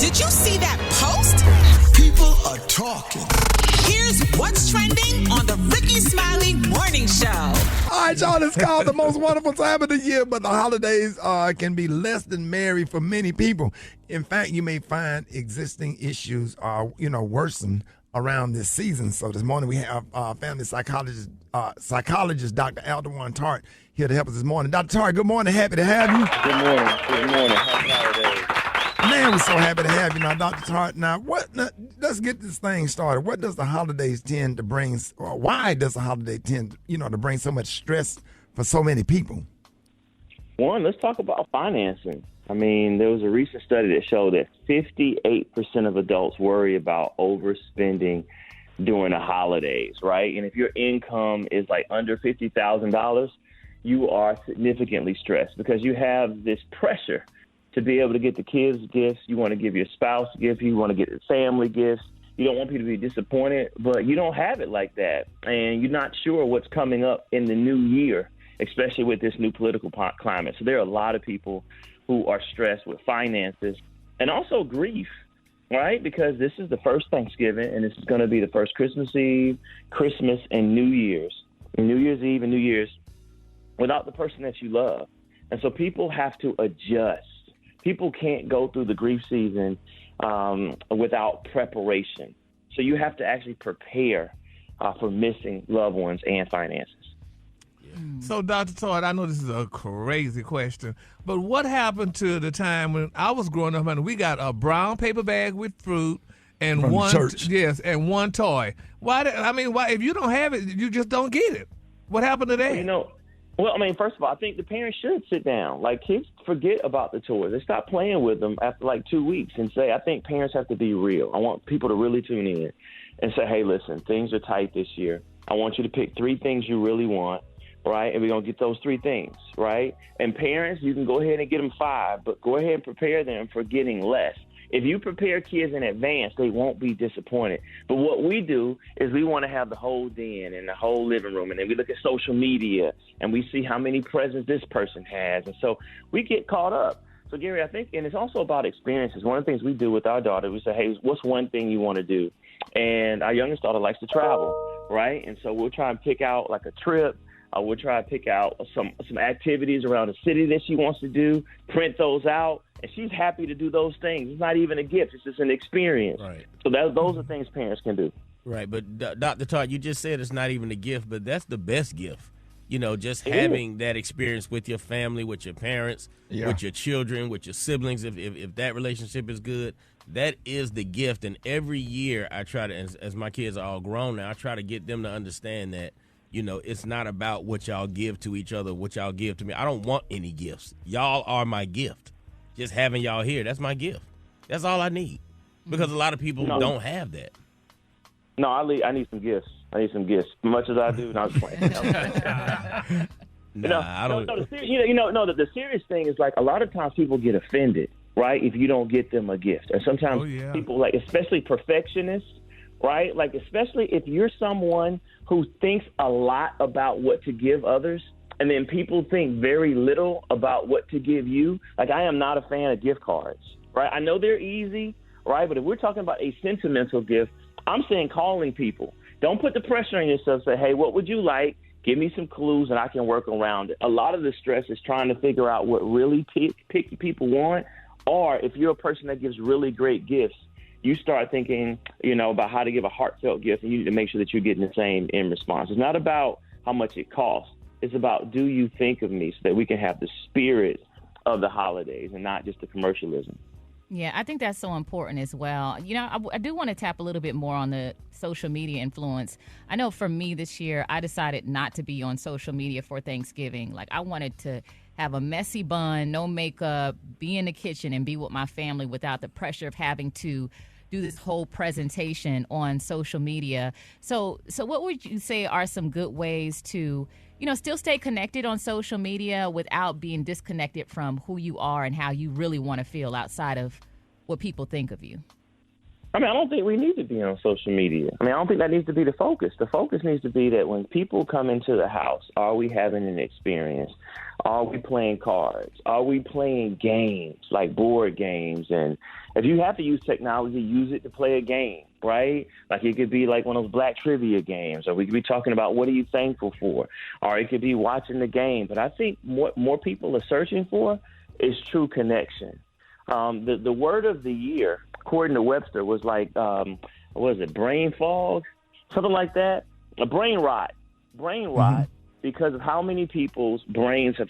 Did you see that post? People are talking. Here's what's trending on the Rickey Smiley Morning Show. All right, y'all, it's called the most wonderful time of the year, but the holidays can be less than merry for many people. In fact, you may find existing issues worsen around this season. So this morning we have family psychologist Dr. Aldewan Tart here to help us this morning. Dr. Tart, good morning. Happy to have you. Good morning. Good morning. Happy holidays. Man, we're so happy to have you now, Dr. Tart. Now, let's get this thing started. What does the holidays tend to bring, or why does the holiday tend, to bring so much stress for so many people? One, let's talk about financing. I mean, there was a recent study that showed that 58% of adults worry about overspending during the holidays, right? And if your income is like under $50,000, you are significantly stressed because you have this pressure to be able to get the kids gifts. You want to give your spouse gifts. You want to get the family gifts. You don't want people to be disappointed, but you don't have it like that. And you're not sure what's coming up in the new year, especially with this new political climate. So there are a lot of people who are stressed with finances and also grief, right? Because this is the first Thanksgiving and this is going to be the first Christmas Eve, Christmas, and New Year's. And New Year's Eve and New Year's without the person that you love. And so people have to adjust. People can't go through the grief season without preparation. So you have to actually prepare for missing loved ones and finances. So, Dr. Todd, I know this is a crazy question, but what happened to the time when I was growing up and we got a brown paper bag with fruit and From one church. and one toy? Why if you don't have it, you just don't get it. What happened to that? First of all, I think the parents should sit down. Like, kids forget about the toys. They stop playing with them after like 2 weeks and say, I think parents have to be real. I want people to really tune in and say, hey, listen, things are tight this year. I want you to pick 3 things you really want, right? And we're going to get those 3 things, right? And parents, you can go ahead and get them 5, but go ahead and prepare them for getting less. If you prepare kids in advance, they won't be disappointed. But what we do is we want to have the whole den and the whole living room, and then we look at social media, and we see how many presents this person has. And so we get caught up. So, Gary, I think, and it's also about experiences. One of the things we do with our daughter, we say, hey, what's one thing you want to do? And our youngest daughter likes to travel, right? And so we'll try and pick out like a trip. We'll try to pick out some activities around the city that she wants to do, print those out, and she's happy to do those things. It's not even a gift. It's just an experience. Right. So those are things parents can do. Right, but Dr. Todd, you just said it's not even a gift, but that's the best gift. Just having that experience with your family, with your parents, with your children, with your siblings, if that relationship is good, that is the gift. And every year I try to, as my kids are all grown now, I try to get them to understand that, it's not about what y'all give to each other, what y'all give to me. I don't want any gifts. Y'all are my gift. Just having y'all here, that's my gift. That's all I need. Because a lot of people don't have that. No, I need some gifts. As much as I do, I was playing. I don't. The serious thing is, like, a lot of times people get offended, right, if you don't get them a gift. And sometimes people, like, especially perfectionists, right? Like, especially if you're someone who thinks a lot about what to give others, and then people think very little about what to give you. Like, I am not a fan of gift cards, right? I know they're easy, right? But if we're talking about a sentimental gift, I'm saying calling people. Don't put the pressure on yourself. Say, hey, what would you like? Give me some clues and I can work around it. A lot of the stress is trying to figure out what really picky people want. Or if you're a person that gives really great gifts, you start thinking, about how to give a heartfelt gift, and you need to make sure that you're getting the same in response. It's not about how much it costs. It's about, do you think of me, so that we can have the spirit of the holidays and not just the commercialism. Yeah, I think that's so important as well. I do want to tap a little bit more on the social media influence. I know for me this year, I decided not to be on social media for Thanksgiving. Like, I wanted to have a messy bun, no makeup, be in the kitchen and be with my family without the pressure of having to do this whole presentation on social media. So what would you say are some good ways to, still stay connected on social media without being disconnected from who you are and how you really want to feel outside of what people think of you? I mean, I don't think we need to be on social media. I mean, I don't think that needs to be the focus. The focus needs to be that when people come into the house, are we having an experience? Are we playing cards? Are we playing games like board games? And if you have to use technology, use it to play a game, right? Like it could be like one of those black trivia games, or we could be talking about what are you thankful for? Or it could be watching the game. But I think what more people are searching for is true connection. The word of the year, according to Webster, was like, what was it, brain fog? Something like that. A brain rot. Because of how many people's brains have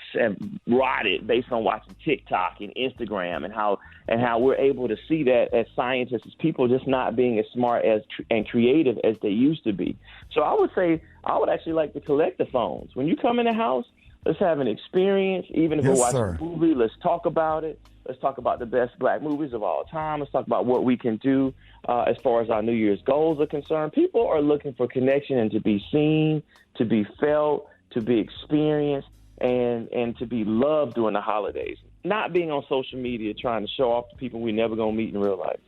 rotted based on watching TikTok and Instagram, and how we're able to see that as scientists, as people just not being as smart and creative as they used to be. So I would say I would actually like to collect the phones. When you come in the house, let's have an experience. Even if we're watching a movie, let's talk about it. Let's talk about the best black movies of all time. Let's talk about what we can do as far as our New Year's goals are concerned. People are looking for connection and to be seen, to be felt, to be experienced, and to be loved during the holidays. Not being on social media trying to show off to people we never going to meet in real life.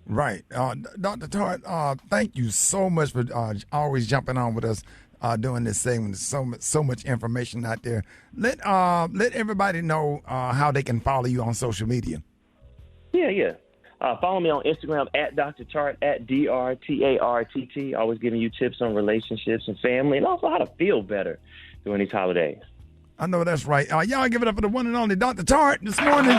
Right. Dr. Tart, thank you so much for always jumping on with us doing this segment. There's so much information out there. Let everybody know how they can follow you on social media. Yeah. Follow me on Instagram at Dr. Tart, at DRTARTT. Always giving you tips on relationships and family, and also how to feel better during these holidays. I know that's right. Y'all give it up for the one and only Dr. Tart this morning.